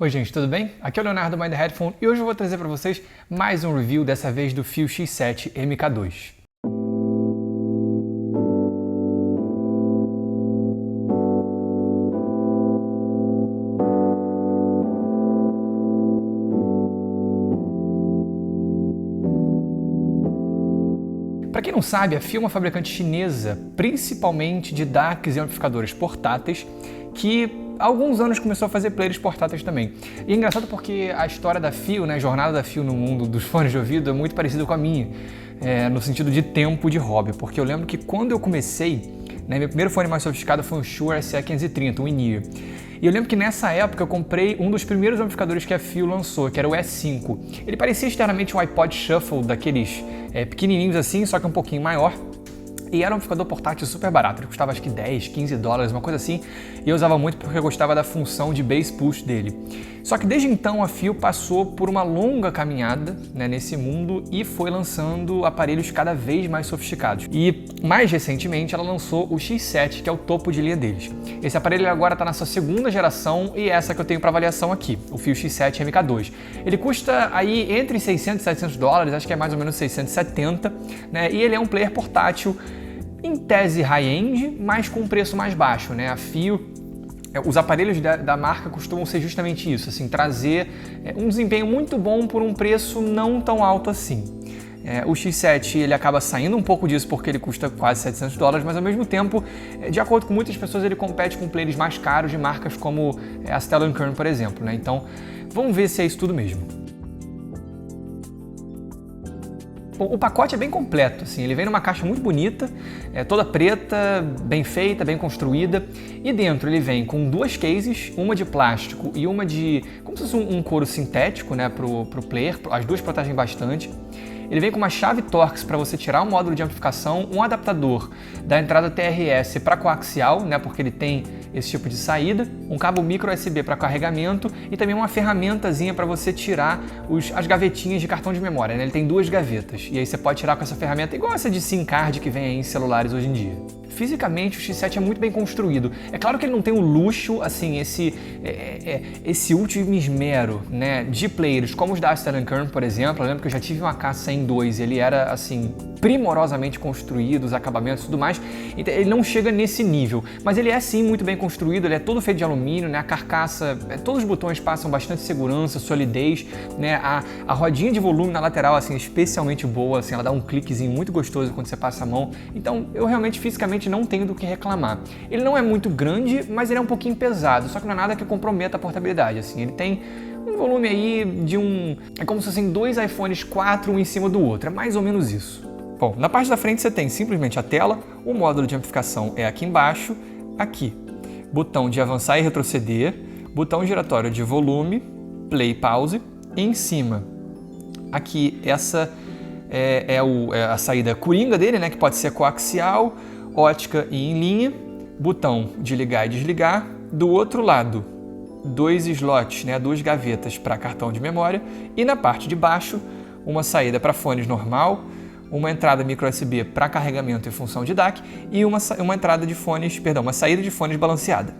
Oi gente, tudo bem? Aqui é o Leonardo do Mind the Headphone e hoje eu vou trazer para vocês mais um review, dessa vez do fio X7 MK2. Para quem não sabe, a Fio é uma fabricante chinesa, principalmente de DACs e amplificadores portáteis, que há alguns anos começou a fazer players portáteis também. E é engraçado porque a história da Fio, né, a jornada da Fio no mundo dos fones de ouvido é muito parecida com a minha, no sentido de tempo de hobby, porque eu lembro que quando eu comecei, né, meu primeiro fone mais sofisticado foi um Shure SE530, um in-ear. E eu lembro que nessa época eu comprei um dos primeiros amplificadores que a Fio lançou, que era o S5. Ele parecia externamente um iPod Shuffle, daqueles pequenininhos assim, só que um pouquinho maior. E era um amplificador portátil super barato, ele custava acho que 10, 15 dólares, uma coisa assim, e eu usava muito porque eu gostava da função de bass push dele. Só que desde então a Fio passou por uma longa caminhada, né, nesse mundo e foi lançando aparelhos cada vez mais sofisticados. E mais recentemente ela lançou o X7, que é o topo de linha deles. Esse aparelho agora está na sua segunda geração e essa que eu tenho para avaliação aqui, o fio X7 MK2. Ele custa aí entre 600 e 700 dólares, acho que é mais ou menos 670, né, e ele é um player portátil em tese high-end, mas com um preço mais baixo, né? A Fio, os aparelhos da marca costumam ser justamente isso, assim, trazer um desempenho muito bom por um preço não tão alto assim. O X7 ele acaba saindo um pouco disso porque ele custa quase 700 dólares, mas ao mesmo tempo, de acordo com muitas pessoas, ele compete com players mais caros de marcas como a Stellar & Kern, por exemplo, né? Então, vamos ver se é isso tudo mesmo. Bom, o pacote é bem completo, assim, ele vem numa caixa muito bonita, toda preta, bem feita, bem construída, e dentro ele vem com duas cases, uma de plástico e uma de, como se fosse um couro sintético, né, pro player, as duas protegem bastante. Ele vem com uma chave Torx para você tirar o módulo de amplificação, um adaptador da entrada TRS para coaxial, né, porque ele tem esse tipo de saída, um cabo micro USB para carregamento e também uma ferramentazinha para você tirar as gavetinhas de cartão de memória, né? Ele tem duas gavetas e aí você pode tirar com essa ferramenta igual essa de SIM card que vem aí em celulares hoje em dia. Fisicamente o X7 é muito bem construído. É claro que ele não tem o luxo, assim, esse último esmero, né, de players como os da Stellar & Kern, por exemplo. Eu lembro que eu já tive uma K102 e ele era, assim, primorosamente construído, os acabamentos e tudo mais. Então, ele não chega nesse nível, mas ele é sim muito bem construído, ele é todo feito de alumínio, né, a carcaça, todos os botões passam bastante segurança, solidez, né, a rodinha de volume na lateral, assim, especialmente boa, assim, ela dá um cliquezinho muito gostoso quando você passa a mão. Então, eu realmente, fisicamente, não tenho do que reclamar. Ele não é muito grande, mas ele é um pouquinho pesado, só que não é nada que comprometa a portabilidade, assim, ele tem um volume aí de é como se fossem dois iPhones 4 um em cima do outro, é mais ou menos isso. Bom, na parte da frente você tem simplesmente a tela, o módulo de amplificação é aqui embaixo, aqui, botão de avançar e retroceder, botão giratório de volume, play e pause, e em cima, aqui, essa é a saída coringa dele, né, que pode ser coaxial, ótica e em linha, botão de ligar e desligar, do outro lado, dois slots, né, duas gavetas para cartão de memória, e na parte de baixo, uma saída para fones normal, uma entrada micro USB para carregamento e função de DAC e uma entrada de fones, uma saída de fones balanceada.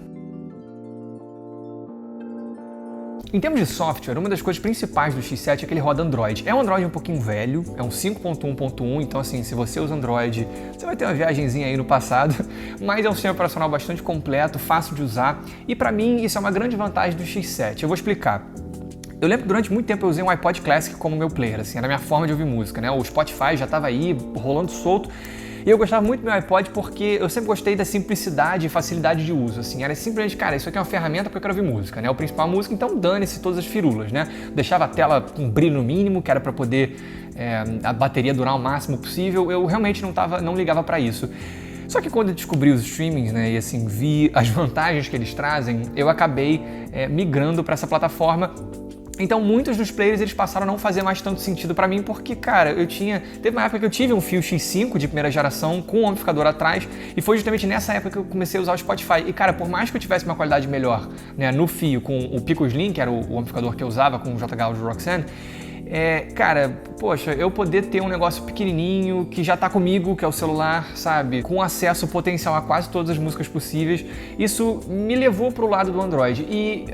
Em termos de software, uma das coisas principais do X7 é que ele roda Android. É um Android um pouquinho velho, é um 5.1.1, então assim, se você usa Android, você vai ter uma viagenzinha aí no passado, mas é um sistema operacional bastante completo, fácil de usar, e para mim isso é uma grande vantagem do X7. Eu vou explicar. Eu lembro que durante muito tempo eu usei um iPod Classic como meu player, assim, era a minha forma de ouvir música, né? O Spotify já estava aí, rolando solto, e eu gostava muito do meu iPod porque eu sempre gostei da simplicidade e facilidade de uso, assim, era simplesmente, cara, isso aqui é uma ferramenta porque eu quero ouvir música, né? O principal é a música, então dane-se todas as firulas, né? Deixava a tela com brilho no mínimo, que era para poder a bateria durar o máximo possível, eu realmente não ligava para isso. Só que quando eu descobri os streamings, né, e assim, vi as vantagens que eles trazem, eu acabei migrando para essa plataforma. Então muitos dos players eles passaram a não fazer mais tanto sentido para mim porque, cara, teve uma época que eu tive um fio X5 de primeira geração com um amplificador atrás e foi justamente nessa época que eu comecei a usar o Spotify. E, cara, por mais que eu tivesse uma qualidade melhor, né, no fio com o Pico Slim, que era o amplificador que eu usava com o JH Audio Roxanne, cara, poxa, eu poder ter um negócio pequenininho que já tá comigo, que é o celular, sabe? Com acesso potencial a quase todas as músicas possíveis, isso me levou pro lado do Android. E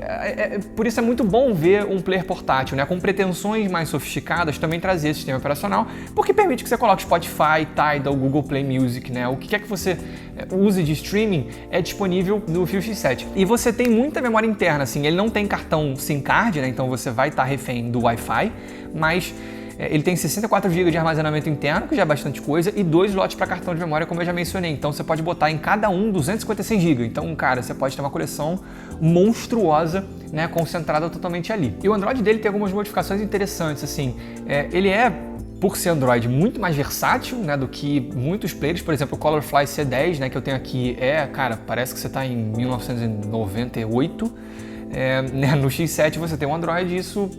por isso é muito bom ver um player portátil, né? Com pretensões mais sofisticadas, também trazer esse sistema operacional, porque permite que você coloque Spotify, Tidal, Google Play Music, né? O que quer que você use de streaming é disponível no Fio X7. E você tem muita memória interna, assim, ele não tem cartão SIM card, né? Então você vai estar refém do Wi-Fi, mas ele tem 64 GB de armazenamento interno, que já é bastante coisa, e 2 slots para cartão de memória, como eu já mencionei. Então você pode botar em cada um 256 GB. Então, cara, você pode ter uma coleção monstruosa, né, concentrada totalmente ali. E o Android dele tem algumas modificações interessantes, assim. Ele por ser Android, muito mais versátil, né, do que muitos players. Por exemplo, o Colorfly C10, né, que eu tenho aqui, cara, parece que você está em 1998. Né, no X7 você tem um Android, e isso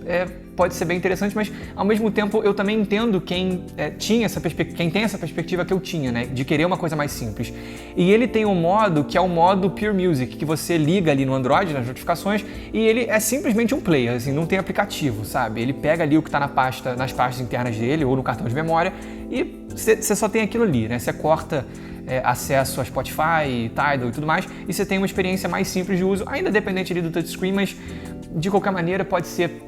pode ser bem interessante, mas ao mesmo tempo eu também entendo quem tem essa perspectiva que eu tinha, né, de querer uma coisa mais simples. E ele tem um modo que é o modo Pure Music, que você liga ali no Android, nas notificações, e ele é simplesmente um player, assim, não tem aplicativo, sabe? Ele pega ali o que está nas pastas internas dele ou no cartão de memória e você só tem aquilo ali, né? Você corta acesso a Spotify, Tidal e tudo mais, e você tem uma experiência mais simples de uso, ainda dependente ali do touchscreen, mas de qualquer maneira pode ser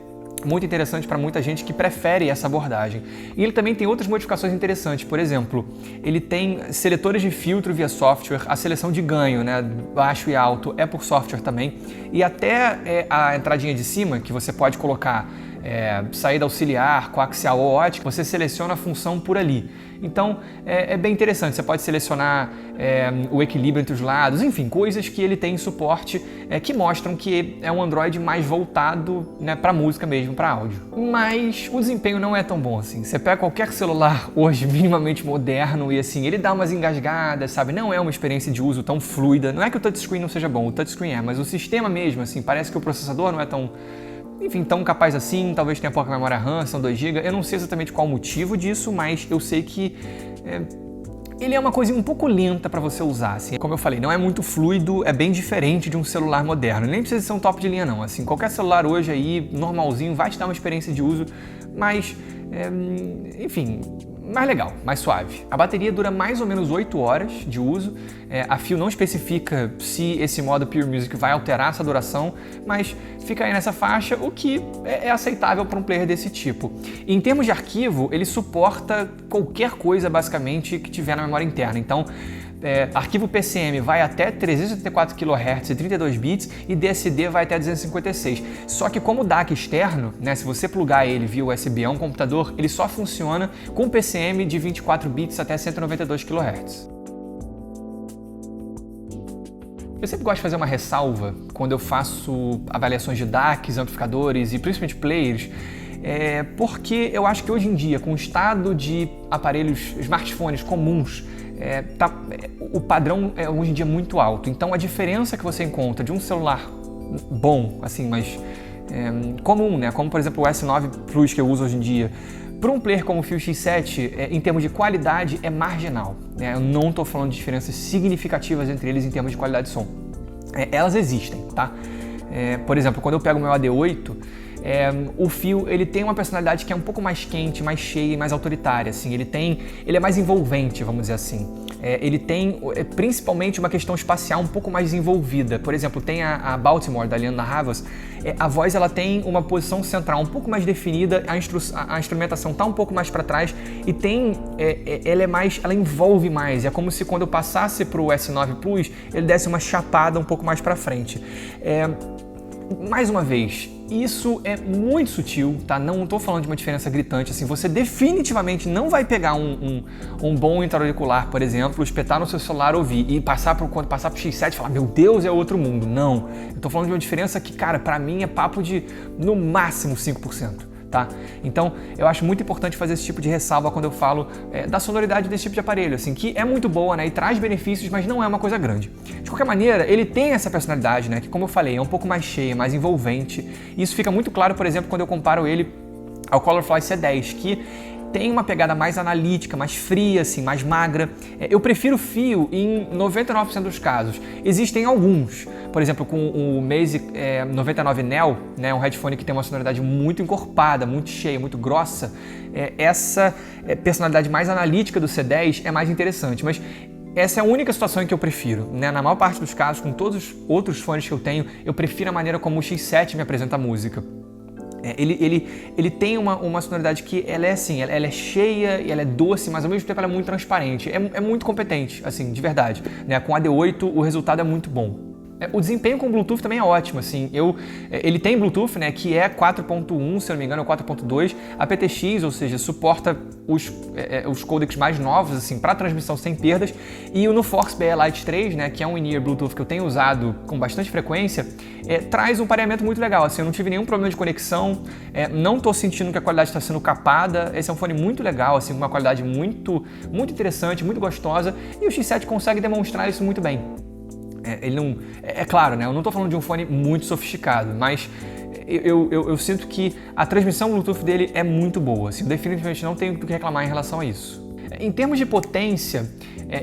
muito interessante para muita gente que prefere essa abordagem. E ele também tem outras modificações interessantes. Por exemplo, ele tem seletores de filtro via software, a seleção de ganho, né, baixo e alto, é por software também, e até a entradinha de cima, que você pode colocar saída auxiliar, coaxial ou ótica, você seleciona a função por ali. Então é bem interessante, você pode selecionar o equilíbrio entre os lados, enfim, coisas que ele tem suporte que mostram que é um Android mais voltado, né, para música mesmo, para áudio. Mas o desempenho não é tão bom assim. Você pega qualquer celular hoje minimamente moderno e assim, ele dá umas engasgadas, sabe? Não é uma experiência de uso tão fluida. Não é que o touchscreen não seja bom, o touchscreen mas o sistema mesmo, assim, parece que o processador não é tão capaz assim, talvez tenha pouca memória RAM, são 2 GB, eu não sei exatamente qual o motivo disso, mas eu sei que ele é uma coisinha um pouco lenta para você usar, assim. Como eu falei, não é muito fluido, é bem diferente de um celular moderno, nem precisa ser um top de linha não, assim, qualquer celular hoje aí, normalzinho, vai te dar uma experiência de uso, mas, enfim, mais legal, mais suave. A bateria dura mais ou menos 8 horas de uso. A Fio não especifica se esse modo Pure Music vai alterar essa duração, mas fica aí nessa faixa, o que é aceitável para um player desse tipo. E em termos de arquivo, ele suporta qualquer coisa, basicamente, que tiver na memória interna. Então, arquivo PCM vai até 384 kHz e 32 bits e DSD vai até 256. Só que como DAC externo, né, se você plugar ele via USB a um computador, ele só funciona com PCM de 24 bits até 192 kHz. Eu sempre gosto de fazer uma ressalva quando eu faço avaliações de DACs, amplificadores e principalmente players, porque eu acho que hoje em dia, com o estado de aparelhos, smartphones comuns, o padrão é hoje em dia muito alto. Então a diferença que você encontra de um celular bom, assim, mas comum, né, como por exemplo o S9 Plus que eu uso hoje em dia, para um player como o Fio X7, em termos de qualidade, é marginal, né? Eu não estou falando de diferenças significativas entre eles em termos de qualidade de som. Elas existem, tá? Por exemplo, quando eu pego o meu AD8, o Fio ele tem uma personalidade que é um pouco mais quente, mais cheia e mais autoritária, assim. Ele é mais envolvente, vamos dizer assim. Ele tem principalmente uma questão espacial um pouco mais desenvolvida. Por exemplo, tem a Baltimore, da Liana Havas, a voz ela tem uma posição central um pouco mais definida, a instrumentação está um pouco mais para trás e ela envolve mais. É como se quando eu passasse para o S9 Plus, ele desse uma chapada um pouco mais para frente. Mais uma vez, isso é muito sutil, tá? Não estou falando de uma diferença gritante, assim, você definitivamente não vai pegar um bom intra-auricular, por exemplo, espetar no seu celular, ouvir e quando passar pro X7 falar, meu Deus, é outro mundo. Não, eu tô falando de uma diferença que, cara, pra mim é papo de, no máximo, 5%. Tá? Então, eu acho muito importante fazer esse tipo de ressalva quando eu falo da sonoridade desse tipo de aparelho, assim, que é muito boa, né, e traz benefícios, mas não é uma coisa grande. De qualquer maneira, ele tem essa personalidade, né, que, como eu falei, é um pouco mais cheia, mais envolvente. E isso fica muito claro, por exemplo, quando eu comparo ele ao Colorfly C10, que tem uma pegada mais analítica, mais fria, assim, mais magra. Eu prefiro fio em 99% dos casos. Existem alguns, por exemplo, com o Meze 99 Neo, né, um headphone que tem uma sonoridade muito encorpada, muito cheia, muito grossa. Essa personalidade mais analítica do C10 é mais interessante, mas essa é a única situação em que eu prefiro, né? Na maior parte dos casos, com todos os outros fones que eu tenho, eu prefiro a maneira como o X7 me apresenta a música. Ele tem uma sonoridade que ela é assim, ela é cheia e ela é doce, mas ao mesmo tempo ela é muito transparente. É muito competente, assim, de verdade, né? Com a AD8 o resultado é muito bom. O desempenho com o Bluetooth também é ótimo, assim, ele tem Bluetooth, né, que é 4.1, se eu não me engano, ou 4.2, aptX, ou seja, suporta os codecs mais novos, assim, para transmissão sem perdas, e o Nufox BE Lite 3, né, que é um in-ear Bluetooth que eu tenho usado com bastante frequência, traz um pareamento muito legal, assim, eu não tive nenhum problema de conexão, não estou sentindo que a qualidade está sendo capada, esse é um fone muito legal, assim, com uma qualidade muito interessante, muito gostosa, e o X7 consegue demonstrar isso muito bem. Ele não, claro, né? Eu não estou falando de um fone muito sofisticado, mas eu sinto que a transmissão Bluetooth dele é muito boa. Assim, definitivamente não tenho o que reclamar em relação a isso. Em termos de potência,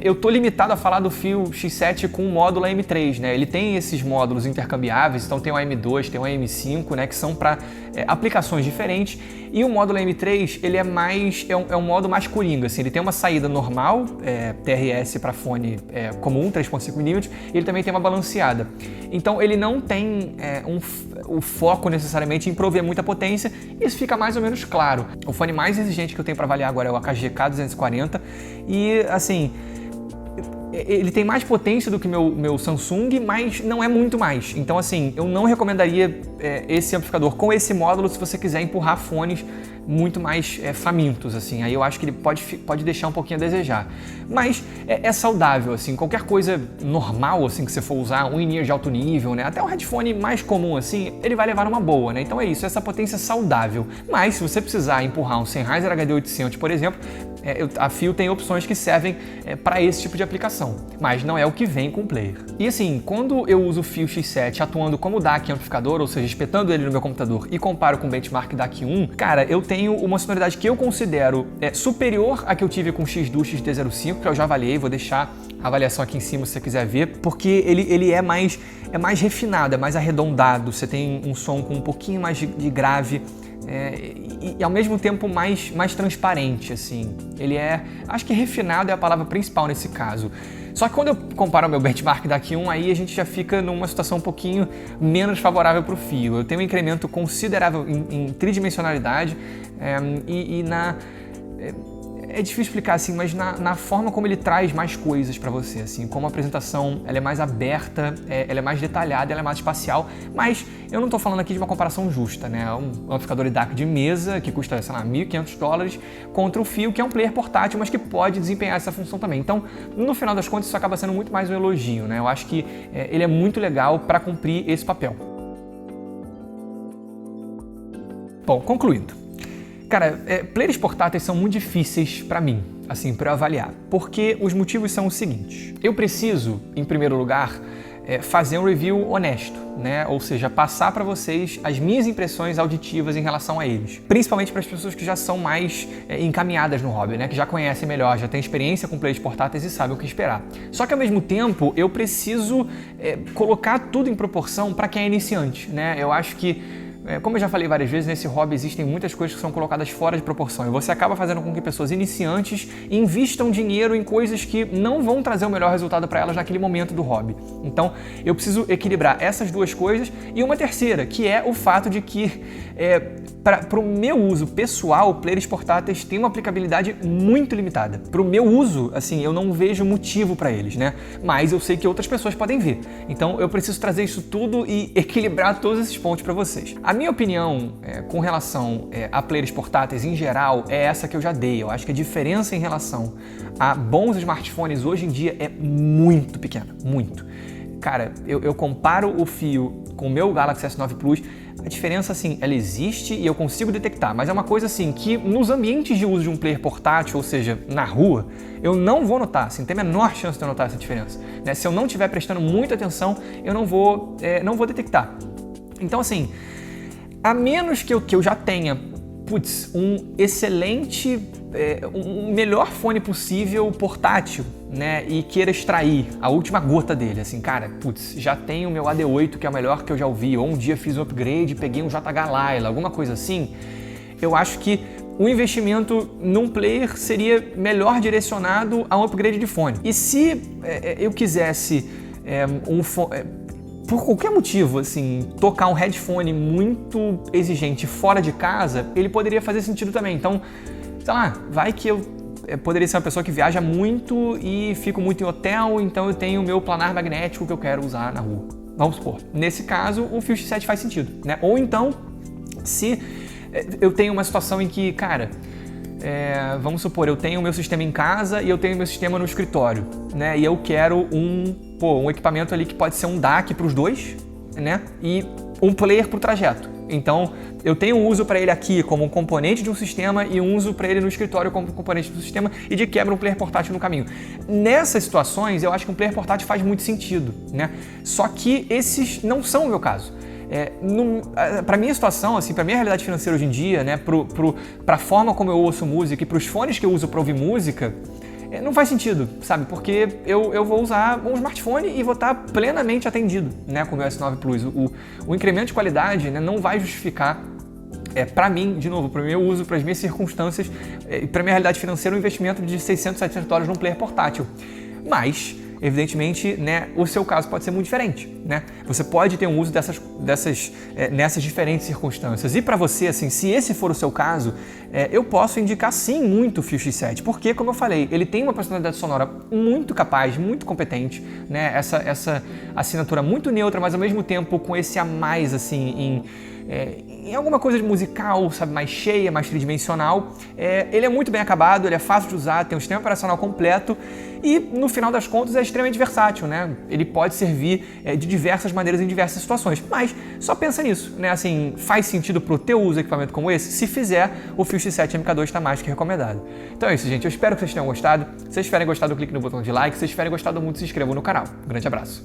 eu estou limitado a falar do fio X7 com o módulo AM3, né? Ele tem esses módulos intercambiáveis, então tem o AM2, tem o AM5, né? Que são para aplicações diferentes. E o módulo AM3, ele é um modo mais coringa, assim, ele tem uma saída normal, TRS para fone comum, 3.5mm, e ele também tem uma balanceada. Então ele não tem o foco necessariamente em prover muita potência, isso fica mais ou menos claro. O fone mais exigente que eu tenho para avaliar agora é o AKG K240 e, assim, ele tem mais potência do que meu Samsung, mas não é muito mais. Então, assim, eu não recomendaria esse amplificador com esse módulo se você quiser empurrar fones muito mais famintos, assim. Aí eu acho que ele pode deixar um pouquinho a desejar. Mas é saudável, assim. Qualquer coisa normal, assim, que você for usar, um in-ear de alto nível, né? Até um headphone mais comum, assim, ele vai levar uma boa, né? Então é isso, essa potência saudável. Mas se você precisar empurrar um Sennheiser HD800, por exemplo, a Fio tem opções que servem para esse tipo de aplicação, mas não é o que vem com o player. E assim, quando eu uso o Fio X7 atuando como DAC amplificador, ou seja, espetando ele no meu computador e comparo com o benchmark DAC 1, cara, eu tenho uma sonoridade que eu considero superior à que eu tive com o X-Duo XD05, que eu já avaliei, vou deixar a avaliação aqui em cima se você quiser ver, porque ele é mais refinado, é mais arredondado, você tem um som com um pouquinho mais de grave, e ao mesmo tempo mais transparente, assim. Ele acho que refinado é a palavra principal nesse caso. Só que quando eu comparo o meu benchmark daqui aí a gente já fica numa situação um pouquinho menos favorável para o fio. Eu tenho um incremento considerável em tridimensionalidade é difícil explicar assim, mas na forma como ele traz mais coisas para você, assim, como a apresentação ela é mais aberta, ela é mais detalhada, ela é mais espacial, mas eu não estou falando aqui de uma comparação justa, né? Um amplificador DAC de mesa que custa, sei lá, $1.500 contra o Fio, que é um player portátil, mas que pode desempenhar essa função também. Então, no final das contas, isso acaba sendo muito mais um elogio, né? Eu acho que ele é muito legal para cumprir esse papel. Bom, concluindo. Cara, players portáteis são muito difíceis para mim, assim, para eu avaliar, porque os motivos são os seguintes. Eu preciso, em primeiro lugar, fazer um review honesto, né? Ou seja, passar para vocês as minhas impressões auditivas em relação a eles, principalmente para as pessoas que já são mais encaminhadas no hobby, né? Que já conhecem melhor, já têm experiência com players portáteis e sabem o que esperar. Só que ao mesmo tempo eu preciso colocar tudo em proporção para quem é iniciante, né? Eu acho que como eu já falei várias vezes, nesse hobby existem muitas coisas que são colocadas fora de proporção e você acaba fazendo com que pessoas iniciantes invistam dinheiro em coisas que não vão trazer o melhor resultado para elas naquele momento do hobby. Então, eu preciso equilibrar essas duas coisas e uma terceira, que é o fato de que para o meu uso pessoal, players portáteis têm uma aplicabilidade muito limitada. Para o meu uso, assim, eu não vejo motivo para eles, né? Mas eu sei que outras pessoas podem ver. Então, eu preciso trazer isso tudo e equilibrar todos esses pontos para vocês. A minha opinião com relação a players portáteis em geral é essa que eu já dei. Eu acho que a diferença em relação a bons smartphones hoje em dia é muito pequena, muito. Cara, eu comparo o Fio com o meu Galaxy S9 Plus, a diferença, assim, ela existe e eu consigo detectar, mas é uma coisa, assim, que nos ambientes de uso de um player portátil, ou seja, na rua, eu não vou notar, assim, tem a menor chance de eu notar essa diferença, né? Se eu não estiver prestando muita atenção, eu não vou detectar. Então, assim, a menos que eu já tenha um excelente, um melhor fone possível portátil, né, e queira extrair a última gota dele, assim, cara, já tenho o meu AD8, que é o melhor que eu já ouvi, ou um dia fiz um upgrade, peguei um JH Lyla, alguma coisa assim, eu acho que o investimento num player seria melhor direcionado a um upgrade de fone. E se eu quisesse por qualquer motivo, assim, tocar um headphone muito exigente fora de casa, ele poderia fazer sentido também. Então, sei lá, vai que eu poderia ser uma pessoa que viaja muito e fico muito em hotel, então eu tenho o meu planar magnético que eu quero usar na rua. Vamos supor. Nesse caso, o Fio X7 faz sentido, né? Ou então, se eu tenho uma situação em que, cara, vamos supor, eu tenho o meu sistema em casa e eu tenho o meu sistema no escritório, né? E eu quero um equipamento ali que pode ser um DAC para os dois, né? E um player para o trajeto. Então, eu tenho um uso para ele aqui como um componente de um sistema e um uso para ele no escritório como um componente do sistema e de quebra um player portátil no caminho. Nessas situações, eu acho que um player portátil faz muito sentido, né? Só que esses não são o meu caso. Para minha situação, assim, para minha realidade financeira hoje em dia, né, para a forma como eu ouço música e para os fones que eu uso para ouvir música, não faz sentido, sabe? Porque eu vou usar um smartphone e vou estar plenamente atendido, né, com o meu S9 Plus. O incremento de qualidade, né, não vai justificar, para mim, de novo, para o meu uso, para as minhas circunstâncias, para a minha realidade financeira, um investimento de $600, $700 num player portátil. Mas, evidentemente, né, o seu caso pode ser muito diferente, né? Você pode ter um uso nessas diferentes circunstâncias. E para você, assim, se esse for o seu caso, eu posso indicar sim muito o Fio X7, porque, como eu falei, ele tem uma personalidade sonora muito capaz, muito competente, né? Essa assinatura muito neutra, mas ao mesmo tempo com esse a mais, assim, em alguma coisa de musical, sabe, mais cheia, mais tridimensional. Ele é muito bem acabado, ele é fácil de usar, tem um sistema operacional completo e, no final das contas, é extremamente versátil, né? Ele pode servir de diversas maneiras em diversas situações, mas só pensa nisso, né? Assim, faz sentido pro teu uso de equipamento como esse? Se fizer, o Fio X7 MK2 está mais que recomendado. Então é isso, gente. Eu espero que vocês tenham gostado. Se vocês tiverem gostado, clique no botão de like. Se vocês tiverem gostado muito, se inscrevam no canal. Um grande abraço.